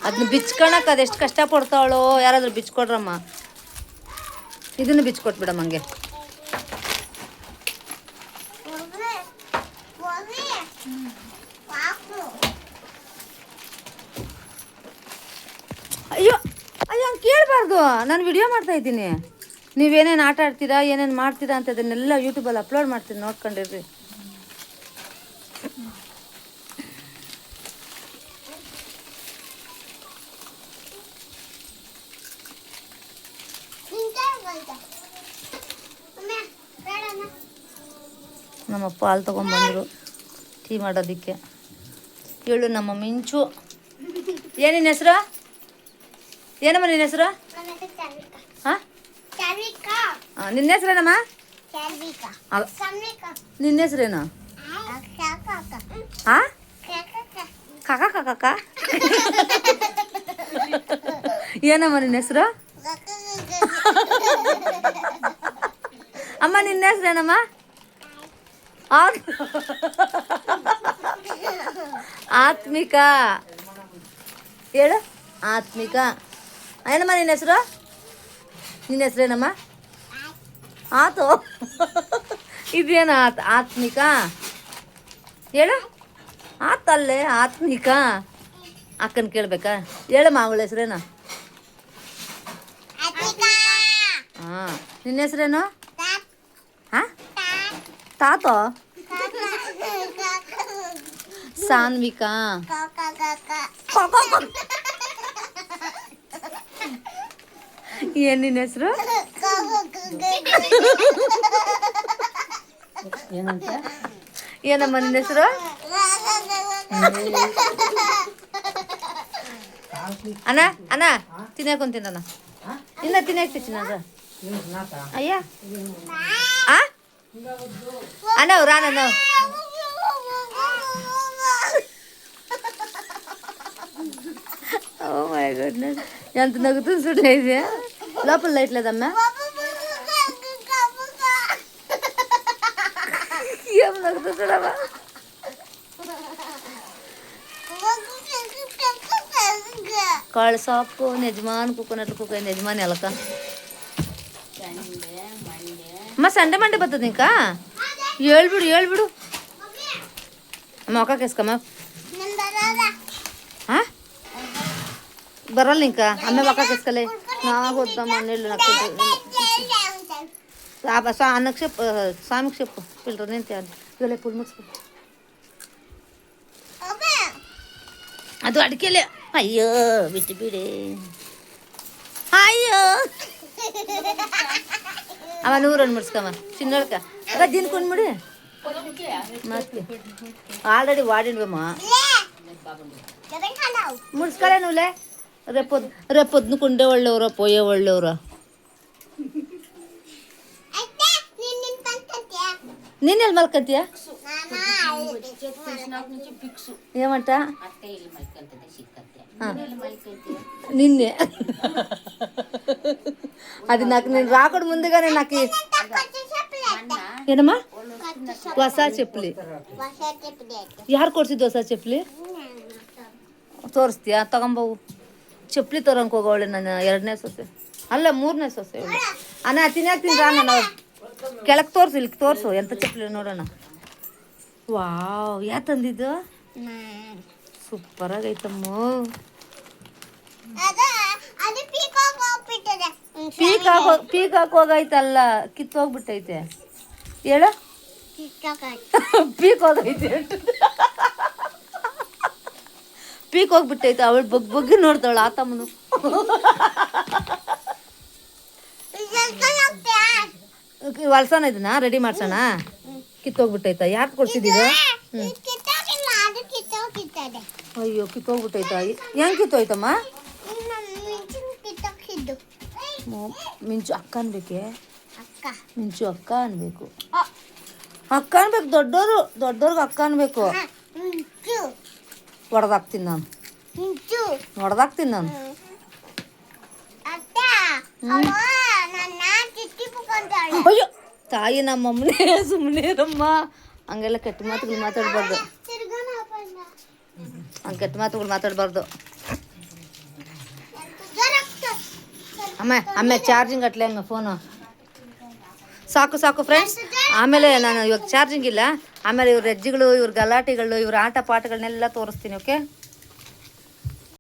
ಅದನ್ನ ಬಿಚ್ಕೊಳಕ್ಕೆ ಅದೆಷ್ಟು ಕಷ್ಟಪಡ್ತಾವಳೋ. ಯಾರಾದರೂ ಬಿಚ್ಕೊಡ್ರಮ್ಮ. ಇದನ್ನು ಬಿಚ್ಕೊಟ್ಬಿಡಮ್ಮ ಹಂಗೆ. ಅಯ್ಯೋ ಅಯ್ಯೋ ಹಂಗೆ ಕೇಳಬಾರ್ದು. ನಾನು ವಿಡಿಯೋ ಮಾಡ್ತಾಯಿದ್ದೀನಿ. ನೀವೇನೇನು ಆಟ ಆಡ್ತೀರಾ, ಏನೇನು ಮಾಡ್ತೀರಾ ಅಂತ ಅದನ್ನೆಲ್ಲ ಯೂಟ್ಯೂಬಲ್ಲಿ ಅಪ್ಲೋಡ್ ಮಾಡ್ತೀನಿ, ನೋಡ್ಕೊಂಡಿರ್ರಿ. ನಮ್ಮಪ್ಪ ಹಾಲು ತೊಗೊಂಬಂದರು ಟೀ ಮಾಡೋದಕ್ಕೆ. ಹೇಳು ನಮ್ಮ ಮಿಂಚು. ಏನಿನ ಹೆಸರು? ಏನಮ್ಮ ನಿನ್ನ ಹೆಸರು? ಹಾಂ ನಿನ್ನ ಹೆಸ್ರೇನಮ್ಮ? ನಿನ್ನ ಹೆಸ್ರೇನು? ಹಾಂ ಕಾಕ ಕಾಕ ಏನಮ್ಮ ನಿನ್ನ ಹೆಸರು? ಅಮ್ಮ ನಿನ್ನ ಹೆಸ್ರೇನಮ್ಮ? ಆತ್ಮಿಕಾ. ಹೇಳು ಆತ್ಮಿಕಾ. ಏನಮ್ಮ ನಿನ್ನ ಹೆಸರು? ನಿನ್ನ ಹೆಸ್ರೇನಮ್ಮ? ಆತು. ಇದೇನ ಆತ್ಮಿಕಾ? ಹೇಳು. ಆತಲ್ಲೇ ಆತ್ಮಿಕಾ. ಅಕ್ಕನ ಕೇಳ್ಬೇಕಾ? ಹೇಳಮ್ಮ ಅವಳ ಹೆಸ್ರೇನು? ಹಾಂ ನಿನ್ನ ಹೆಸ್ರೇನು? ಹಾಂ ತಾತೋ? ಸಾನ್ವಿಕಾ. ಏನು ನಿನ್ನ ಹೆಸರು? ಏನಂತ? ಏನಮ್ಮ ನಿನ್ನ ಹೆಸರು? ಅಣ್ಣ ಅಣ್ಣ ತಿನ್ನಕೊಂತೀನಣ್ಣ. ಇನ್ನ ತಿನ್ನಕ್ಕೆ ಚಿನ್ನದ ಅಯ್ಯ ಆ ಅಣ್ಣ ರಾಣ ఓ మై గుడ్నెస్ ఎంత నవ్వుతుంది చూడు. ఇది లోపల లైట్ లేదమ్మా. ఏం నవ్వుతుంది చూడమ్మా. కాళ్ళ సాపు యజమాని కుక్కున్నట్లు కుక్క యజమాని ఎలక. అమ్మ సండే మండే బರ್ತದೆ ఇంకా ಹೇಳ್ಬಿಡು ಹೇಳ್ಬಿಡು. ಮೊಕ ಕೆಸ್ಕಮ್ಮ. ಹಾಂ బర్రలు ఇంకా అమ్మే పక్క తీసుకెళ్ళి నాకు వద్దాం నీళ్ళు నాకు అన్నకు చెప్పు స్వామికి చెప్పు పిల్లలు నేను తేను ఇవ్వలే పుల్ ముచ్చుకో ಅದು ಅಡಿಕೆಲೆ. ಅಯ್ಯೋ ಬಿಟ್ಟು ಬಿಡಿ. ಅಯ್ಯೋ ಅವ ನೂರನ್ನು ಮುಡ್ಸ್ಕಮ್ಮ ಚಿನ್ನೊಳಕ ಅದ ದಿನಕೊಂಡ್ಬಿಡಿ ಮತ್ತೆ ఆల్రెడీ వాడినవేమో ముడుచుకోలే నువ్వులే. రేపొద్దున ఉండేవాళ్ళెవరో పోయేవాళ్ళెవరో. నేనెళ్ళి మల్కంతియా ఏమంట నిన్నే అది నాకు నేను రాకూడదు ముందుగానే నాకు ಏನಮ್ಮ ಹೊಸ ಚಪ್ಪಲಿ ಯಾರು ಕೊಡ್ಸಿದ್ದು? ಹೊಸ ಚಪ್ಪಲಿ ತೋರಿಸ್ತೀಯಾ? ತಗೊಂಬವು ಚಪ್ಪಲಿ ತರೋಂಗೆ ಹೋಗೋವಳೆ ನಾನು. 2ನೇ ಸೊಸೆ ಅಲ್ಲ 3ನೇ ಸೊಸೆ ಅವಳು. ಅಣ್ಣ ತಿನ್ನಾಕ್ತೀನಿ ರಾ. ನಾನು ಕೆಳಗೆ ತೋರಿಸು, ಇಲ್ಲಿಗೆ ತೋರಿಸು ಎಂಥ ಚಪ್ಪಲಿ ನೋಡೋಣ. ವಾವ್ ಯಾ ತಂದಿದ್ದು? ಸೂಪರಾಗೈತಮ್ಮ. ಪೀಕಾಕ್ ಹೋಗೈತಲ್ಲ, ಕಿತ್ತೋಗ್ಬಿಟ್ಟೈತೆ. ಹೇಳು ಪೀಕ್ ಹೋಗೈತೆ. ಪೀಕ್ ಹೋಗ್ಬಿಟ್ಟೈತೆ. ಅವಳು ಬಗ್ಗೆ ನೋಡ್ತಾವಳು ಆ ತಮ್ಮನು. ಹೊಲ್ಸೋಣ ಇದನ್ನ ರೆಡಿ ಮಾಡ್ಸೋಣ. ಕಿತ್ತೋಗ್ಬಿಟ್ಟೈತ. ಯಾಕೆ ಕೊಡ್ಸಿದ್ದೀವಿ? ಅಯ್ಯೋ ಕಿತ್ತೋಗ್ಬಿಟ್ಟೈತ. ಹೆಂಗೆ ಕಿತ್ತೋಯ್ತಮ್ಮ? ಮಿಂಚು ಅಕ್ಕ ಅನ್ಬೇಕೆ? ಮಿಂಚು ಅಕ್ಕ ಅನ್ಬೇಕು. ಅಕ್ಕ ಅನ್ಬೇಕು. ದೊಡ್ಡವ್ರಿಗೆ ಅಕ್ಕ ಅನ್ಬೇಕು. ಹೊಡೆದಾಕ್ತೀನಿ ನಾನು. ಹೊಡೆದಾಕ್ತೀನಿ ನಾನು. ಅಯ್ಯೋ ತಾಯಿ ನಮ್ಮಮ್ಮನೇ ಸುಮ್ಮನೆ ಇರಮ್ಮ. ಹಂಗೆಲ್ಲ ಕೆಟ್ಟ ಮಾತುಗಳು ಮಾತಾಡಬಾರ್ದು. ಹಂಗೆ ಕೆಟ್ಟ ಮಾತುಗಳು ಮಾತಾಡಬಾರ್ದು. ಅಮ್ಮ ಚಾರ್ಜಿಂಗ್ ಅಟ್ಲೆ ಹಂಗೆ ಫೋನು ಸಾಕು ಸಾಕು ಫ್ರೆಂಡ್ಸ್. ಆಮೇಲೆ ನಾನು ಇವಾಗ ಚಾರ್ಜಿಂಗ್ ಇಲ್ಲ. ಆಮೇಲೆ ಇವ್ರ ಹೆಜ್ಜೆಗಳು, ಇವ್ರ ಗಲಾಟೆಗಳು, ಇವ್ರ ಆಟ ಪಾಠಗಳನ್ನೆಲ್ಲ ತೋರಿಸ್ತೀನಿ. ಓಕೆ.